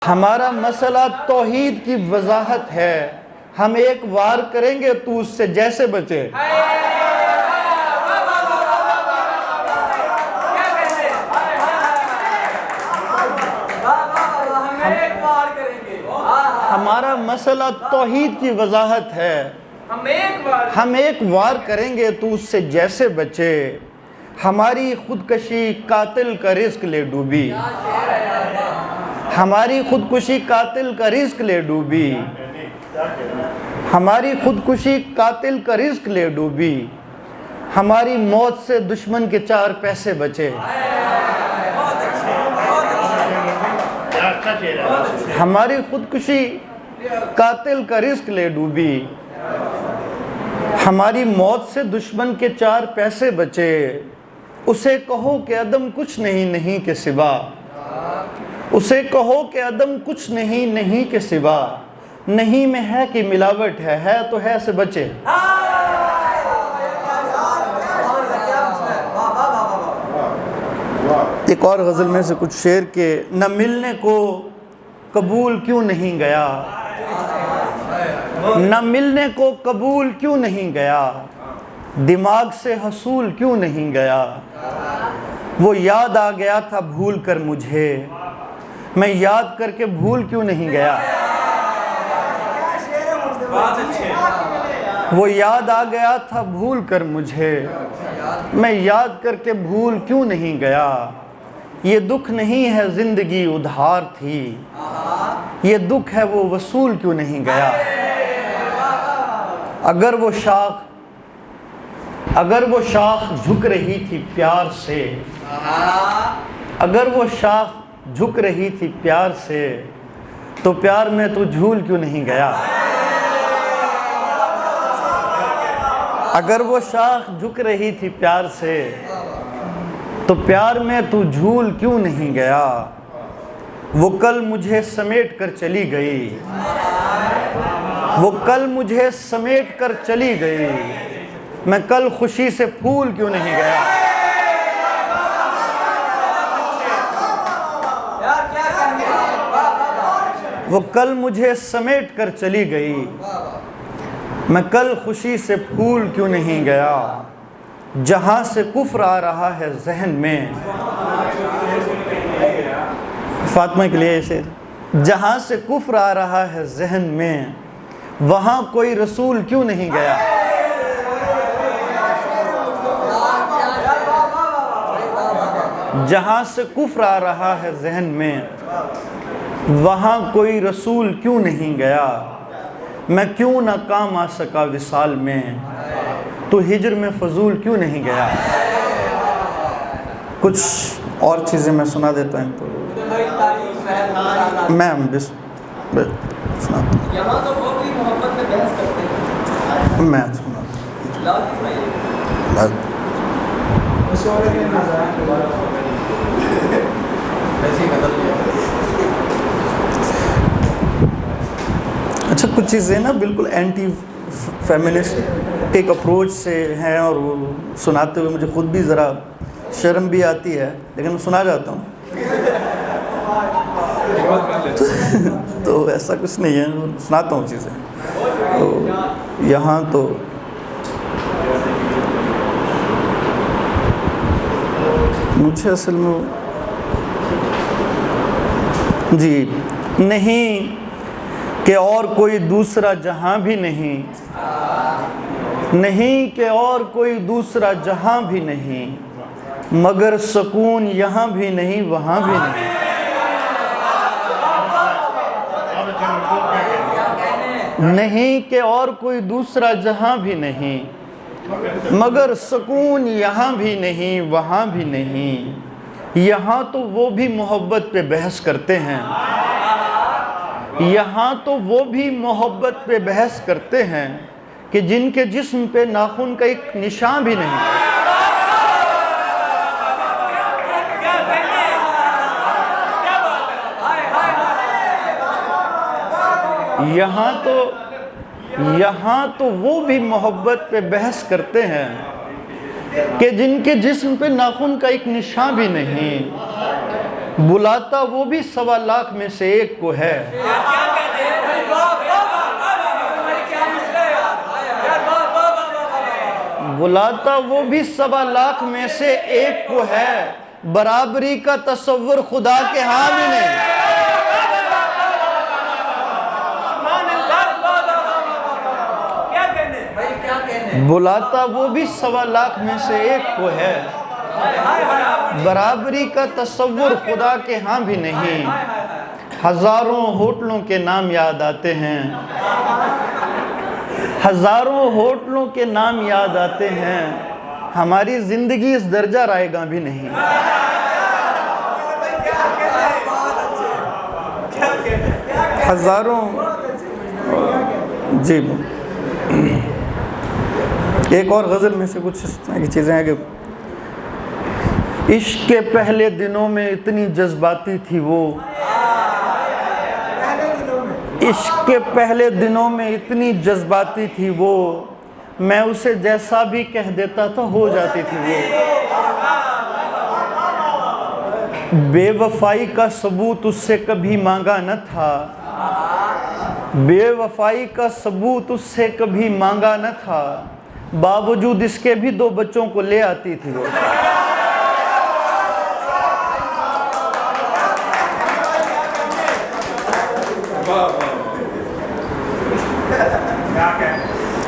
हमारा मसला तौहीद की वजाहत है। हम एक वार करेंगे तू उससे जैसे बचे। हमारा मसला तौहीद की वजाहत है। हम एक वार करेंगे तू उससे जैसे बचे। हमारी खुदकशी कातिल का रिस्क ले डूबी। हमारी खुदकुशी कातिल का रिस्क ले डूबी। हमारी खुदकुशी कातिल का रिस्क ले डूबी। हमारी मौत से दुश्मन के 4 पैसे बचे। हमारी खुदकुशी कातिल का रिस्क ले डूबी। हमारी मौत से दुश्मन के 4 पैसे बचे। उसे कहो कि अदम कुछ नहीं के सिवा। उसे कहो कि अदम कुछ नहीं के सिवा। नहीं में है कि मिलावट है तो है से बचे। एक और गज़ल में से कुछ शेर के, न मिलने को कबूल क्यों नहीं गया। न मिलने को कबूल क्यों नहीं गया। दिमाग से हसूल क्यों नहीं गया। वो याद आ गया था भूल कर मुझे। मैं याद करके भूल क्यों नहीं गया। वो याद आ गया था भूल कर मुझे। मैं याद करके भूल क्यों नहीं गया। ये दुख नहीं है जिंदगी उधार थी। ये दुख है वो वसूल क्यों नहीं गया। अगर वो शाख झुक रही थी प्यार से। अगर वो शाख झुक रही थी प्यार से तो प्यार में तू झूल क्यों नहीं गया। अगर वो शाख झुक रही थी प्यार से तो प्यार में तू झूल क्यों नहीं गया। वो कल मुझे समेट कर चली गई। वो कल मुझे समेट कर चली गई। मैं कल खुशी से फूल क्यों नहीं गया। वो कल मुझे समेट कर चली गई। मैं कल खुशी से फूल क्यों नहीं गया। जहां से कुफ्र आ रहा है जहन में। फातिमा के लिए शेर। जहां से कुफ्र आ रहा है जहन में वहां कोई रसूल क्यों नहीं गया। जहां से कुफ्र आ रहा है जहन में वहां कोई रसूल क्यों नहीं गया। मैं क्यों ना काम आ सका विसाल में तो हिजर में फजूल क्यों नहीं गया। कुछ और चीज़ें मैं सुना देता हूँ तो मैं सुनाता हूँ। मैं सुनाता अच्छा, कुछ चीज़ें ना बिल्कुल एंटी फेमिनिस्ट एक अप्रोच से हैं और वो सुनाते हुए मुझे खुद भी ज़रा शर्म भी आती है, लेकिन मैं सुना जाता हूँ। तो ऐसा कुछ नहीं है, सुनाता हूँ चीज़ें। तो यहाँ तो मुझे असल में जी नहीं कि और कोई दूसरा जहां भी नहीं। नहीं कि और कोई दूसरा जहां भी नहीं। मगर सुकून यहाँ भी नहीं वहाँ भी नहीं। नहीं कि और कोई दूसरा जहां भी नहीं। मगर सुकून यहाँ भी नहीं वहाँ भी नहीं। यहाँ तो वो भी मोहब्बत पे बहस करते हैं। यहाँ तो वो भी मोहब्बत पे बहस करते हैं कि जिनके जिस्म पे नाखून का एक निशान भी नहीं। यहाँ तो वो भी मोहब्बत पे बहस करते हैं कि जिनके जिस्म पे नाखून का एक निशान भी नहीं। बुलाता वो भी 1.25 लाख में से एक को है। बुलाता वो भी 1.25 लाख में से एक को है, बराबरी का तसव्वुर खुदा के हाँ भी नहीं। बुलाता वो भी 1.25 लाख में से एक को है, बराबरी का तसव्वुर खुदा के हाँ भी नहीं। हजारों होटलों के नाम याद आते हैं, हजारों होटलों के नाम याद आते हैं, हमारी जिंदगी इस दर्जा रायगा भी नहीं। हजारों जी। एक और गज़ल में से कुछ इस तरह की चीज़ें हैं कि इश्क के पहले दिनों में इतनी जज्बाती थी वो, इश्क के पहले दिनों में इतनी जज्बाती थी वो, मैं उसे जैसा भी कह देता था हो जाती थी वो। बेवफाई का सबूत उससे कभी मांगा न था, बेवफाई का सबूत उससे कभी मांगा न था, बावजूद इसके भी 2 बच्चों को ले आती थी वो।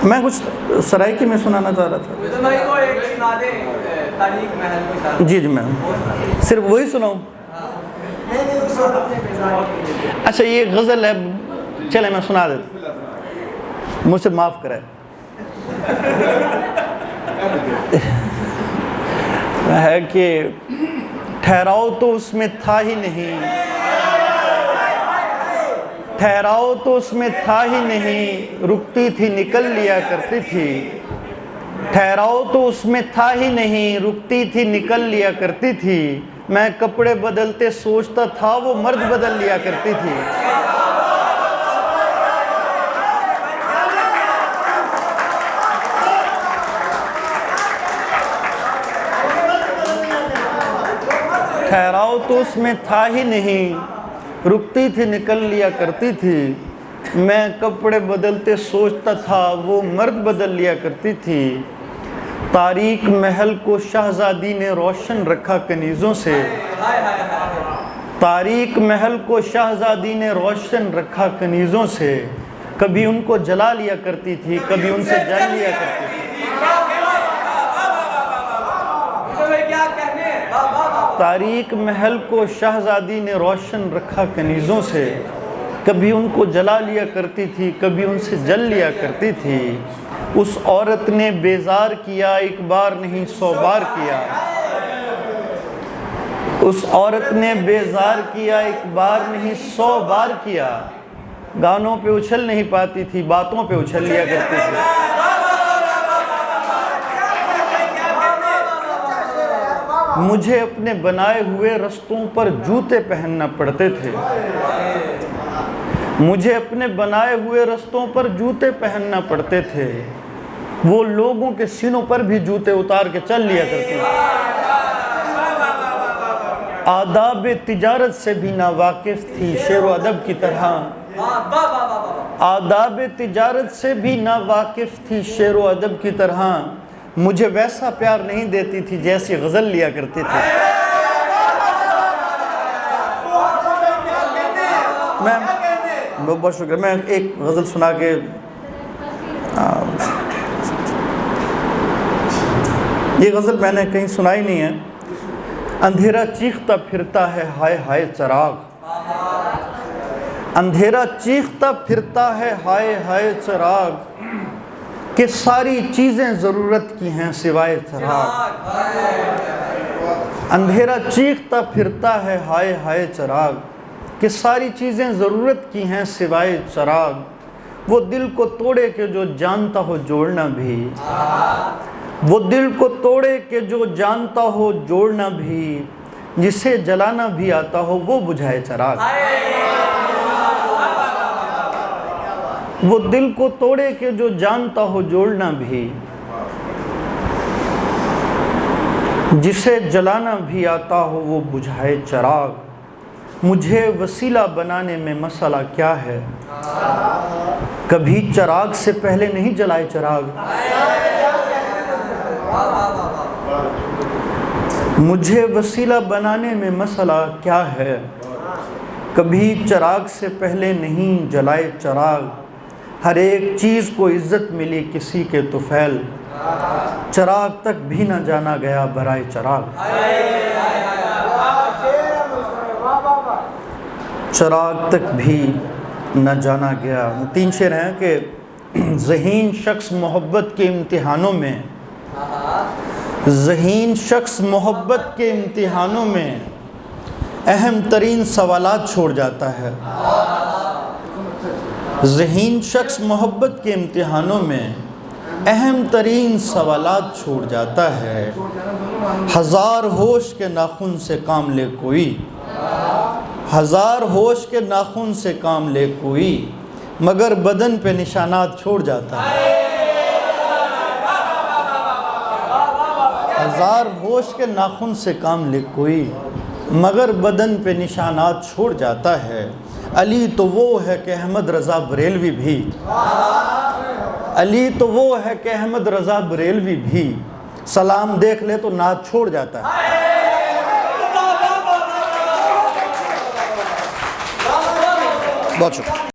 मैं कुछ सराइकी में सुनाना चाह रहा था। जी जी, मैं सिर्फ वही सुनाऊं? अच्छा, ये गज़ल है, चले मैं सुना देता, मुझसे माफ़ करें। है कि ठहराव तो उसमें था ही नहीं, ठहराव तो उसमें था ही नहीं, रुकती थी निकल लिया करती थी। ठहराव तो उसमें था ही नहीं, रुकती थी निकल लिया करती थी। मैं कपड़े बदलते सोचता था वो मर्द बदल लिया करती थी। ठहराव तो उसमें था ही नहीं, रुकती थी निकल लिया करती थी। मैं कपड़े बदलते सोचता था वो मर्द बदल लिया करती थी। तारीक महल को शहजादी ने रोशन रखा कनीज़ों से, तारीक महल को शहजादी ने रोशन रखा कनीज़ों से। कभी उनको जला लिया करती थी, कभी उनसे जल लिया करती थी। तारीक महल को शहजादी ने रोशन रखा कनीज़ों से, कभी उनको जला लिया करती थी, कभी उनसे जल लिया करती थी। उस औरत ने बेजार किया, 1 बार नहीं 100 बार किया। उस औरत ने बेजार किया, 1 बार नहीं 100 बार किया। गानों पे उछल नहीं पाती थी, बातों पे उछल लिया करती थी। मुझे अपने बनाए हुए रास्तों पर जूते पहनना पड़ते थे, मुझे अपने बनाए हुए रास्तों पर जूते पहनना पड़ते थे। वो लोगों के सीनों पर भी जूते उतार के चल लिया करती थी। आदाब तिजारत से भी नावाकिफ थी शेर व अदब की तरह, आदाब तिजारत से भी नावाकिफ थी शेर व अदब की तरह। मुझे वैसा प्यार नहीं देती थी जैसी गज़ल लिया करती थी। मैं बहुत शुक्र, मैं एक गज़ल सुना के ये गज़ल मैंने कहीं सुनाई नहीं है। अंधेरा चीखता फिरता है हाय हाय चराग, अंधेरा चीखता फिरता है हाय हाय चराग, कि सारी चीज़ें ज़रूरत की हैं सिवाय चराग। अंधेरा चीखता फिरता है हाय हाय चराग, कि सारी चीज़ें ज़रूरत की हैं सिवाय चराग। वो दिल को तोड़े के जो जानता हो जोड़ना भी, वो दिल को तोड़े के जो जानता हो जोड़ना भी, जिसे जलाना भी आता हो वो बुझाए चराग। वो दिल को तोड़े के जो जानता हो जोड़ना भी, जिसे जलाना भी आता हो वो बुझाए चराग। मुझे वसीला बनाने में मसला क्या है, कभी चिराग से पहले नहीं जलाए चिराग। मुझे वसीला बनाने में मसला क्या है, कभी चिराग से पहले नहीं जलाए चिराग। हर एक चीज़ को इज्जत मिली किसी के तुफैल, चिराग तक भी न जाना गया बराए चिराग। चिराग तक भी न जाना गया। 3 शेर हैं कि ज़हीन शख्स मोहब्बत के इम्तिहानों में, ज़हीन शख्स मोहब्बत के इम्तिहानों में अहम तरीन सवालात छोड़ जाता है। ज़हीन शख्स मोहब्बत के इम्तिहानों में अहम तरीन सवालात छोड़ जाता है। हज़ार होश के नाखून से काम ले कोई, हज़ार होश के नाखून से काम ले कोई, मगर बदन पे निशानात छोड़ जाता है। हज़ार होश के नाखून से काम ले कोई, मगर बदन पे निशानात छोड़ जाता है। अली तो वो है कि अहमद रज़ा बरेलवी भी, अली तो वो है कि अहमद रज़ा बरेलवी भी सलाम देख ले तो नात छोड़ जाता है। बहुत शुक्रिया।